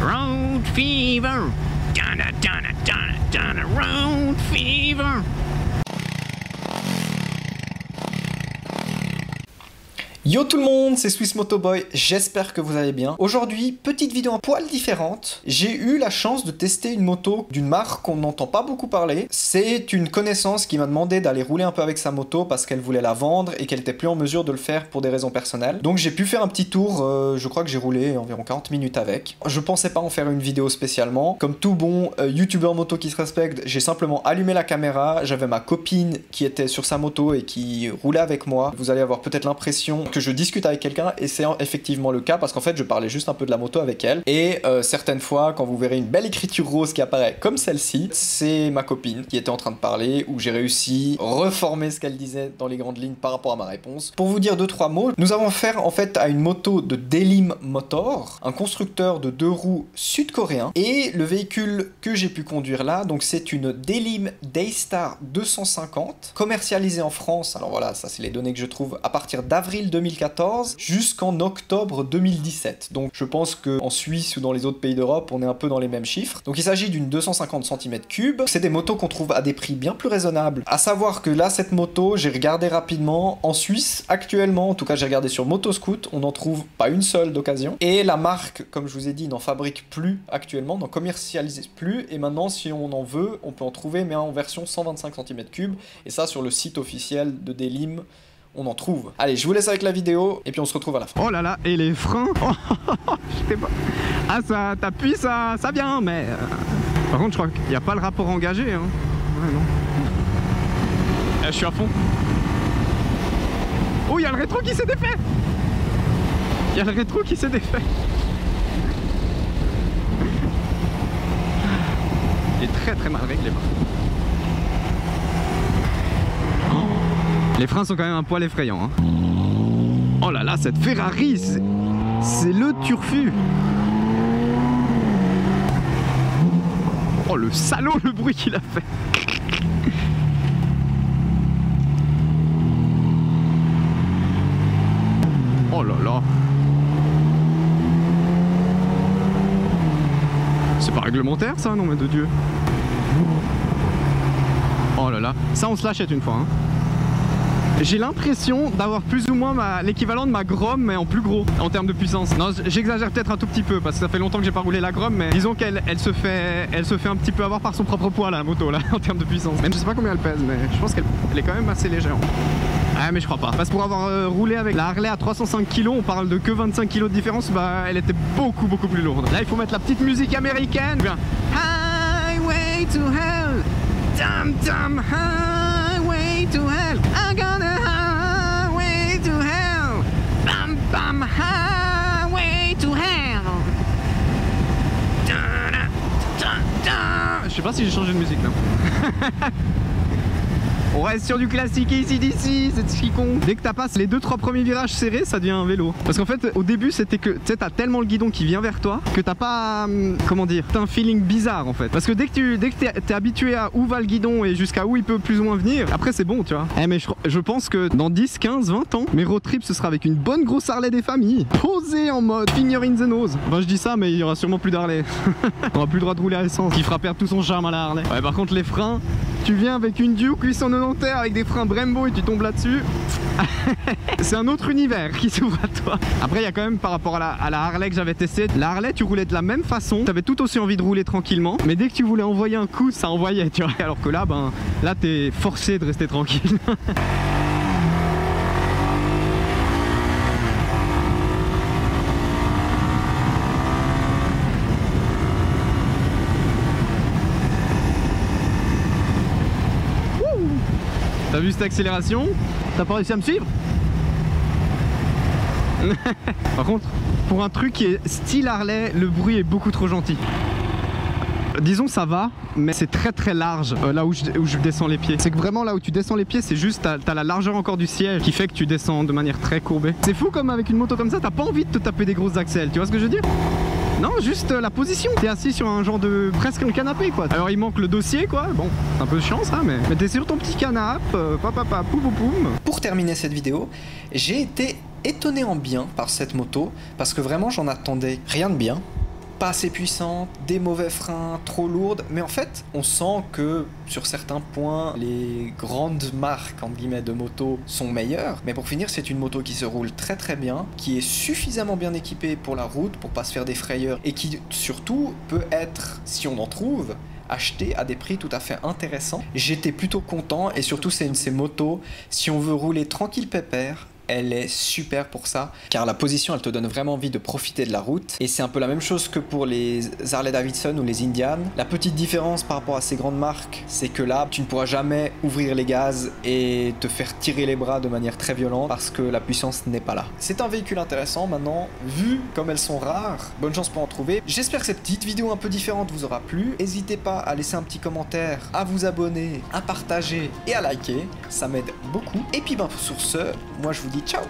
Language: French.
Road fever. Donna, Donna, Donna, Donna, road fever. Yo tout le monde, c'est Swiss Motoboy, j'espère que vous allez bien. Aujourd'hui, petite vidéo un poil différente. J'ai eu la chance de tester une moto d'une marque qu'on n'entend pas beaucoup parler. C'est une connaissance qui m'a demandé d'aller rouler un peu avec sa moto parce qu'elle voulait la vendre et qu'elle était plus en mesure de le faire pour des raisons personnelles. Donc j'ai pu faire un petit tour, je crois que j'ai roulé environ 40 minutes avec. Je pensais pas en faire une vidéo spécialement. Comme tout bon youtubeur moto qui se respecte, j'ai simplement allumé la caméra, j'avais ma copine qui était sur sa moto et qui roulait avec moi. Vous allez avoir peut-être l'impression que je discute avec quelqu'un et c'est effectivement le cas parce qu'en fait je parlais juste un peu de la moto avec elle et certaines fois quand vous verrez une belle écriture rose qui apparaît comme celle-ci, c'est ma copine qui était en train de parler où j'ai réussi à reformer ce qu'elle disait dans les grandes lignes par rapport à ma réponse. Pour vous dire 2-3 mots, nous avons affaire en fait à une moto de Delim Motor, un constructeur de 2 roues sud-coréen, et le véhicule que j'ai pu conduire là, donc c'est une Delim Daystar 250 commercialisée en France. Alors voilà, ça c'est les données que je trouve à partir d'avril 2014 jusqu'en octobre 2017. Donc je pense qu'en Suisse ou dans les autres pays d'Europe, on est un peu dans les mêmes chiffres. Donc il s'agit d'une 250 cm3. C'est des motos qu'on trouve à des prix bien plus raisonnables. À savoir que là, cette moto, j'ai regardé rapidement, en Suisse, actuellement, en tout cas j'ai regardé sur Motoscoot, on n'en trouve pas une seule d'occasion. Et la marque, comme je vous ai dit, n'en fabrique plus actuellement, n'en commercialise plus. Et maintenant, si on en veut, on peut en trouver, mais en version 125 cm3. Et ça, sur le site officiel de Delim, on en trouve. Allez, je vous laisse avec la vidéo et puis on se retrouve à la fin. Oh là là, et les freins. Je sais pas. Ah, ça t'appuie, ça vient, mais... Par contre, je crois qu'il n'y a pas le rapport engagé. Hein. Ouais, non. Je suis à fond. Oh, il y a le rétro qui s'est défait. Il y a le rétro qui s'est défait. Il est très très mal réglé. Les freins sont quand même un poil effrayants. Hein. Oh là là, cette Ferrari, c'est le turfu. Oh le salaud, le bruit qu'il a fait. Oh là là. C'est pas réglementaire ça, non mais de Dieu. Oh là là, ça on se l'achète une fois. Hein. J'ai l'impression d'avoir plus ou moins l'équivalent de ma Grom mais en plus gros en termes de puissance. Non, j'exagère peut-être un tout petit peu parce que ça fait longtemps que j'ai pas roulé la Grom, mais disons qu'elle se fait un petit peu avoir par son propre poids là, la moto là, en termes de puissance. Même je sais pas combien elle pèse, mais je pense qu'elle est quand même assez légère. Ah mais je crois pas. Parce que pour avoir roulé avec la Harley à 305 kg, on parle de que 25 kg de différence, bah elle était beaucoup plus lourde. Là il faut mettre la petite musique américaine. Bien. Highway to hell, dum dum highway to hell, I'm gonna highway to hell, bam bam highway to hell. Da, da, da, da. Je sais pas si j'ai changé de musique là. On reste sur du classique ici d'ici, c'est ce qui compte. Dès que tu passes les 2-3 premiers virages serrés, ça devient un vélo. Parce qu'en fait, au début, c'était que tu sais, t'as tellement le guidon qui vient vers toi que t'as pas, comment dire, t'as un feeling bizarre en fait. Parce que dès que t'es habitué à où va le guidon et jusqu'à où il peut plus ou moins venir, après c'est bon, tu vois. Eh mais je pense que dans 10, 15, 20 ans, mes road trips ce sera avec une bonne grosse Harley des familles, posée en mode finger in the nose. Enfin je dis ça, mais il y aura sûrement plus d'Harley. On aura plus le droit de rouler à essence, qui fera perdre tout son charme à la Harley. Ouais, par contre les freins, tu viens avec une Duke 890 avec des freins Brembo et tu tombes là-dessus. C'est un autre univers qui s'ouvre à toi. Après il y a quand même par rapport à la Harley que j'avais testé, la Harley tu roulais de la même façon, tu avais tout aussi envie de rouler tranquillement, mais dès que tu voulais envoyer un coup ça envoyait, tu vois. Alors que là là t'es forcé de rester tranquille. T'as vu cette accélération? T'as pas réussi à me suivre? Par contre, pour un truc qui est style Harley, le bruit est beaucoup trop gentil. Disons ça va, mais c'est très large là où je descends les pieds. C'est que vraiment là où tu descends les pieds, c'est juste t'as la largeur encore du siège qui fait que tu descends de manière très courbée. C'est fou comme avec une moto comme ça, t'as pas envie de te taper des grosses accels, tu vois ce que je veux dire? Non, juste la position. T'es assis sur un genre de... presque un canapé quoi. Alors il manque le dossier quoi. Bon, c'est un peu chiant ça, mais t'es sur ton petit canapé, papa, poum poum poum. Pour terminer cette vidéo, j'ai été étonné en bien par cette moto parce que vraiment j'en attendais rien de bien. pas assez puissante, des mauvais freins, trop lourde, mais en fait on sent que sur certains points les grandes marques entre guillemets de moto sont meilleures, mais pour finir c'est une moto qui se roule très très bien, qui est suffisamment bien équipée pour la route, pour pas se faire des frayeurs, et qui surtout peut être, si on en trouve, acheté à des prix tout à fait intéressants. J'étais plutôt content, et surtout c'est une de ces motos, si on veut rouler tranquille pépère, elle est super pour ça, car la position elle te donne vraiment envie de profiter de la route, et c'est un peu la même chose que pour les Harley Davidson ou les Indian. La petite différence par rapport à ces grandes marques, c'est que là tu ne pourras jamais ouvrir les gaz et te faire tirer les bras de manière très violente parce que la puissance n'est pas là. C'est un véhicule intéressant. Maintenant, vu comme elles sont rares, bonne chance pour en trouver. J'espère que cette petite vidéo un peu différente vous aura plu. N'hésitez pas à laisser un petit commentaire, à vous abonner, à partager et à liker, ça m'aide beaucoup. Et puis ben sur ce, moi je vous dis ciao.